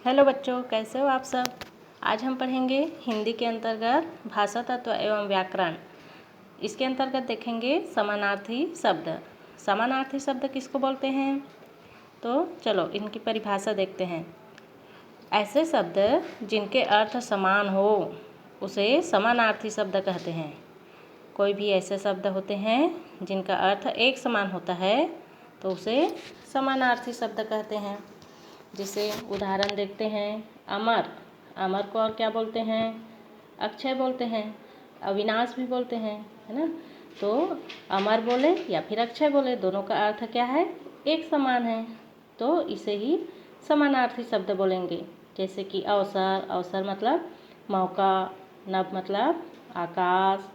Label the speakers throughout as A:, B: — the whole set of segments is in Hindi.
A: हेलो बच्चों, कैसे हो आप सब। आज हम पढ़ेंगे हिंदी के अंतर्गत भाषा तत्व एवं व्याकरण। इसके अंतर्गत देखेंगे समानार्थी शब्द। समानार्थी शब्द किसको बोलते हैं, तो चलो इनकी परिभाषा देखते हैं। ऐसे शब्द जिनके अर्थ समान हो उसे समानार्थी शब्द कहते हैं। कोई भी ऐसे शब्द होते हैं जिनका अर्थ एक समान होता है तो उसे समानार्थी शब्द कहते हैं। जैसे उदाहरण देखते हैं, अमर। अमर को और क्या बोलते हैं, अक्षय बोलते हैं, अविनाश भी बोलते हैं, है ना। तो अमर बोले या फिर अक्षय बोले, दोनों का अर्थ क्या है, एक समान है, तो इसे ही समानार्थी शब्द बोलेंगे। जैसे कि अवसर। अवसर मतलब मौका, नभ मतलब आकाश,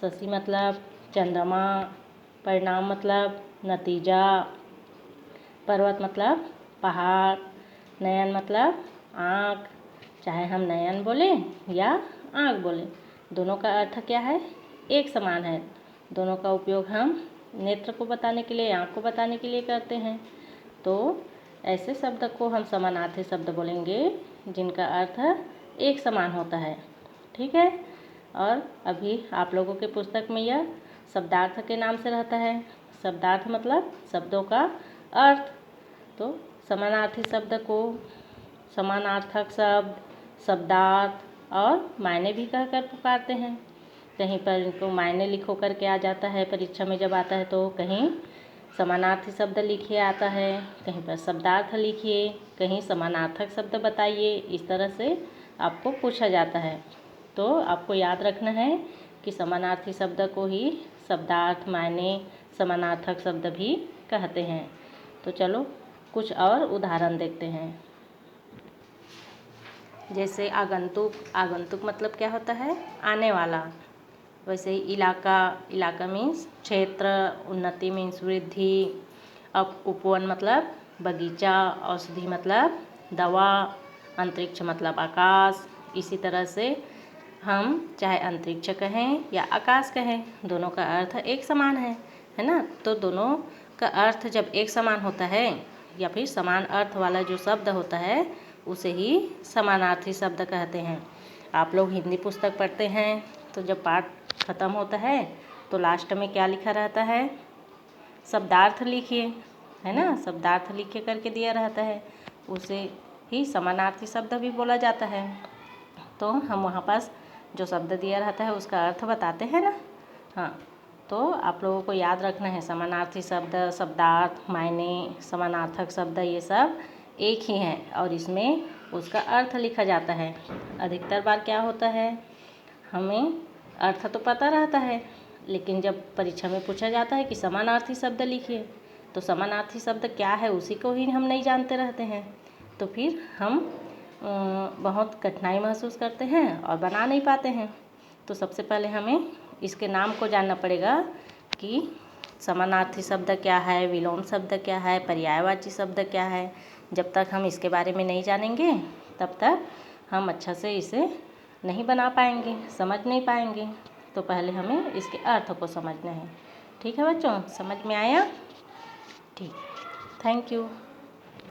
A: शशि मतलब चंद्रमा, परिणाम मतलब नतीजा, पर्वत मतलब पहाड़, नयन मतलब आँख। चाहे हम नयन बोले या आँख बोले, दोनों का अर्थ क्या है, एक समान है। दोनों का उपयोग हम नेत्र को बताने के लिए, आँख को बताने के लिए करते हैं। तो ऐसे शब्द को हम समानार्थी शब्द बोलेंगे जिनका अर्थ एक समान होता है। ठीक है। और अभी आप लोगों के पुस्तक में यह शब्दार्थ के नाम से रहता है। शब्दार्थ मतलब शब्दों का अर्थ। तो समानार्थी शब्द को समानार्थक शब्द, शब्दार्थ और मायने भी कहकर पुकारते हैं। कहीं पर इनको मायने लिखो करके आ जाता है, परीक्षा में जब आता है तो कहीं समानार्थी शब्द लिखिए आता है, कहीं पर शब्दार्थ लिखिए, कहीं समानार्थक शब्द बताइए। इस तरह से आपको पूछा जाता है। तो आपको याद रखना है कि समानार्थी शब्द को ही शब्दार्थ, मायने, समानार्थक शब्द भी कहते हैं। तो चलो कुछ और उदाहरण देखते हैं। जैसे आगंतुक। आगंतुक मतलब क्या होता है, आने वाला। वैसे ही इलाका। इलाका मीन्स क्षेत्र, उन्नति मीन्स वृद्धि। अब उपवन मतलब बगीचा, औषधि मतलब दवा, अंतरिक्ष मतलब आकाश। इसी तरह से हम चाहे अंतरिक्ष कहें या आकाश कहें, दोनों का अर्थ एक समान है ना। तो दोनों का अर्थ जब एक समान होता है या फिर समान अर्थ वाला जो शब्द होता है उसे ही समानार्थी शब्द कहते हैं। आप लोग हिंदी पुस्तक पढ़ते हैं तो जब पाठ खत्म होता है तो लास्ट में क्या लिखा रहता है, शब्दार्थ लिखिए, है ना। शब्दार्थ लिखे करके दिया रहता है, उसे ही समानार्थी शब्द भी बोला जाता है। तो हम वहाँ पास जो शब्द दिया रहता है उसका अर्थ बताते हैं ना। हाँ, तो आप लोगों को याद रखना है, समानार्थी शब्द, शब्दार्थ, मायने, समानार्थक शब्द ये सब एक ही हैं और इसमें उसका अर्थ लिखा जाता है। अधिकतर बार क्या होता है, हमें अर्थ तो पता रहता है लेकिन जब परीक्षा में पूछा जाता है कि समानार्थी शब्द लिखिए, तो समानार्थी शब्द क्या है उसी को ही हम नहीं जानते रहते हैं। तो फिर हम बहुत कठिनाई महसूस करते हैं और बना नहीं पाते हैं। तो सबसे पहले हमें इसके नाम को जानना पड़ेगा कि समानार्थी शब्द क्या है, विलोम शब्द क्या है, पर्यायवाची शब्द क्या है। जब तक हम इसके बारे में नहीं जानेंगे तब तक हम अच्छा से इसे नहीं बना पाएंगे, समझ नहीं पाएंगे। तो पहले हमें इसके अर्थ को समझना है। ठीक है बच्चों, समझ में आया? ठीक, थैंक यू।